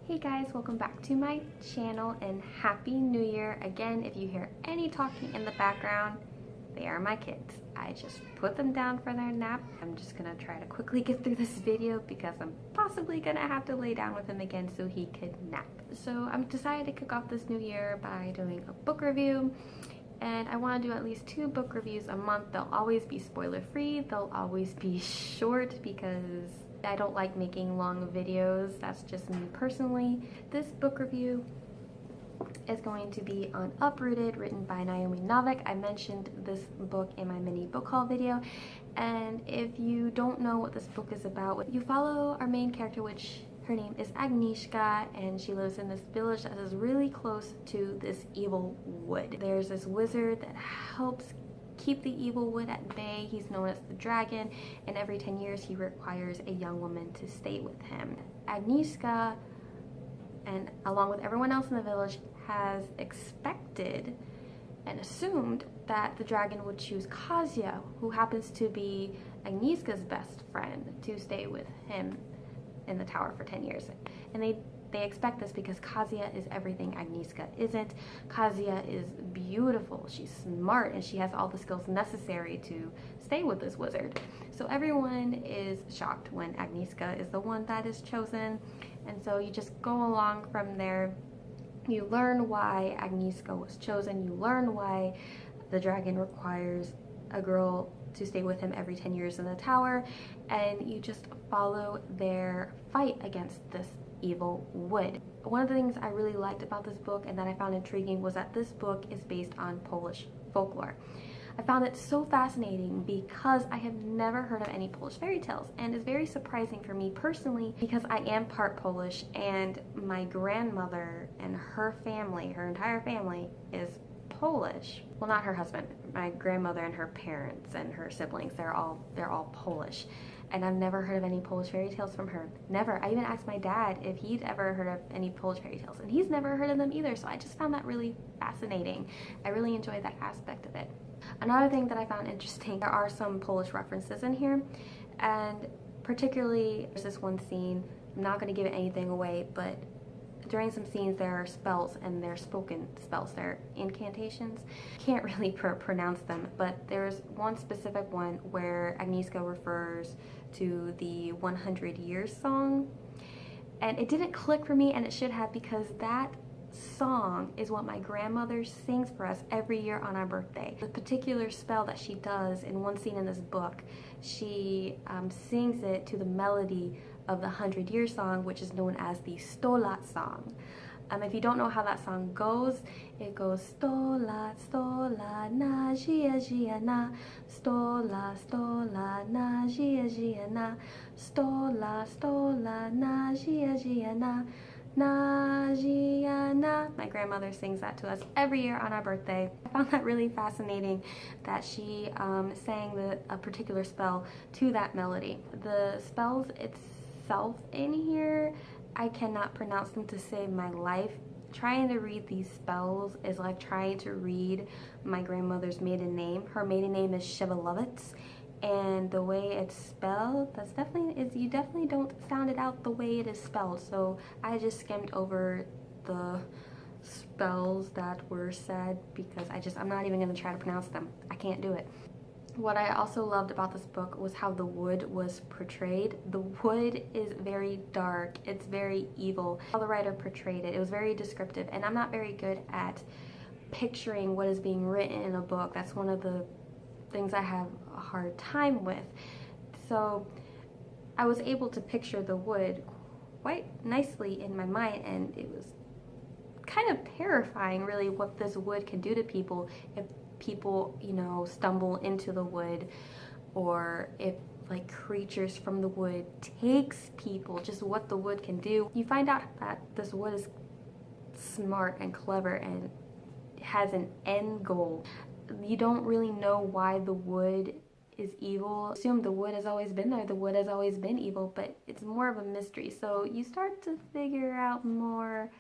Hey guys, welcome back to my channel and Happy New Year. Again, if you hear any talking in the background, they are my kids. I just put them down for their nap. I'm just gonna try to quickly get through this video because I'm possibly gonna have to lay down with him again so he could nap. So I'm decided to kick off this new year by doing a book review. And I want to do at least 2 book reviews a month. They'll always be spoiler free. They'll always be short because I don't like making long videos. That's just me personally. This book review is going to be on Uprooted, written by Naomi Novik. I mentioned this book in my mini book haul video. And if you don't know what this book is about, you follow our main character, which her name is Agnieszka, and she lives in this village that is really close to this evil wood. There's this wizard that helps keep the evil wood at bay. He's known as the dragon, and every 10 years he requires a young woman to stay with him. Agnieszka, and along with everyone else in the village, has expected and assumed that the dragon would choose Kasia, who happens to be Agnieszka's best friend, to stay with him in the tower for 10 years. And they expect this because Kasia is everything Agnieszka isn't. Kasia is beautiful, she's smart, and she has all the skills necessary to stay with this wizard. So everyone is shocked when Agnieszka is the one that is chosen. And so you just go along from there. You learn why Agnieszka was chosen. You learn why the dragon requires a girl to stay with him every 10 years in the tower, and you just follow their fight against this evil wood. One of the things I really liked about this book and that I found intriguing was that this book is based on Polish folklore. I found it so fascinating because I have never heard of any Polish fairy tales, and it's very surprising for me personally because I am part Polish, and my grandmother and her family, her entire family, is Polish. Well, not her husband. My grandmother and her parents and her siblings, they're all Polish. And I've never heard of any Polish fairy tales from her. Never. I even asked my dad if he'd ever heard of any Polish fairy tales, and he's never heard of them either. So I just found that really fascinating. I really enjoyed that aspect of it. Another thing that I found interesting, there are some Polish references in here, and particularly there's this one scene. I'm not going to give anything away, but during some scenes there are spells, and they're spoken spells, they're incantations. Can't really pronounce them, but there's one specific one where Agnieszka refers to the 100 Years song, and it didn't click for me, and it should have, because that song is what my grandmother sings for us every year on our birthday. The particular spell that she does in one scene in this book, she sings it to the melody of the 100 Years song, which is known as the 100 lat song. If you don't know how that song goes, it goes 100 lat na żyje żyje na 100 lat na żyje żyje na 100 lat na żyje żyje na na. My grandmother sings that to us every year on our birthday. I found that really fascinating that she sang a particular spell to that melody. The spells itself in here, I cannot pronounce them to save my life. Trying to read these spells is like trying to read my grandmother's maiden name. Her maiden name is Shevalovitz, and the way it's spelled, you definitely don't sound it out the way it is spelled. So I just skimmed over the spells that were said because I'm not even going to try to pronounce them. I can't do it. What I also loved about this book was how the wood was portrayed. The wood is very dark, it's very evil. How the writer portrayed it, it was very descriptive, and I'm not very good at picturing what is being written in a book. That's one of the things I have a hard time with. So I was able to picture the wood quite nicely in my mind, and it was kind of terrifying really what this wood can do to people if people, stumble into the wood, or if like creatures from the wood takes people, just what the wood can do. You find out that this wood is smart and clever and has an end goal. You don't really know why the wood is evil. Assume the wood has always been there, the wood has always been evil, but it's more of a mystery. So you start to figure out more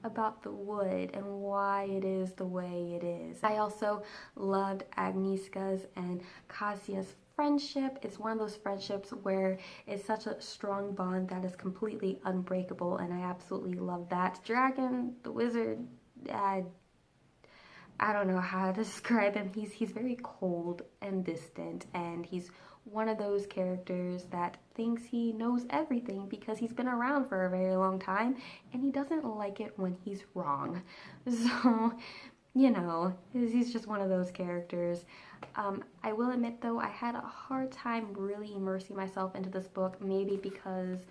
about the wood and why it is the way it is. I also loved Agnieszka's and Kasia's friendship. It's one of those friendships where it's such a strong bond that is completely unbreakable, and I absolutely love that. Dragon, the wizard, I don't know how to describe him. He's very cold and distant, and he's one of those characters that thinks he knows everything because he's been around for a very long time, and he doesn't like it when he's wrong. So, you know, he's just one of those characters. I will admit though, I had a hard time really immersing myself into this book, maybe because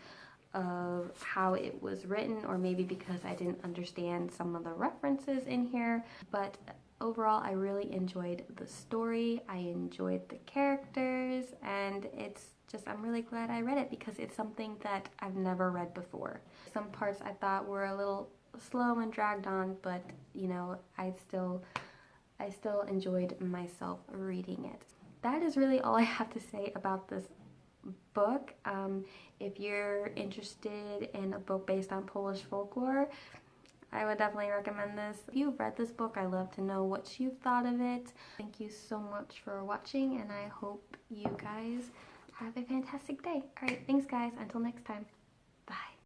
of how it was written, or maybe because I didn't understand some of the references in here. But overall, I really enjoyed the story, I enjoyed the characters, and it's just, I'm really glad I read it because it's something that I've never read before. Some parts I thought were a little slow and dragged on, but you know, I still enjoyed myself reading it. That is really all I have to say about this book. If you're interested in a book based on Polish folklore, I would definitely recommend this. If you've read this book, I'd love to know what you thought of it. Thank you so much for watching, and I hope you guys have a fantastic day. Alright, thanks guys. Until next time.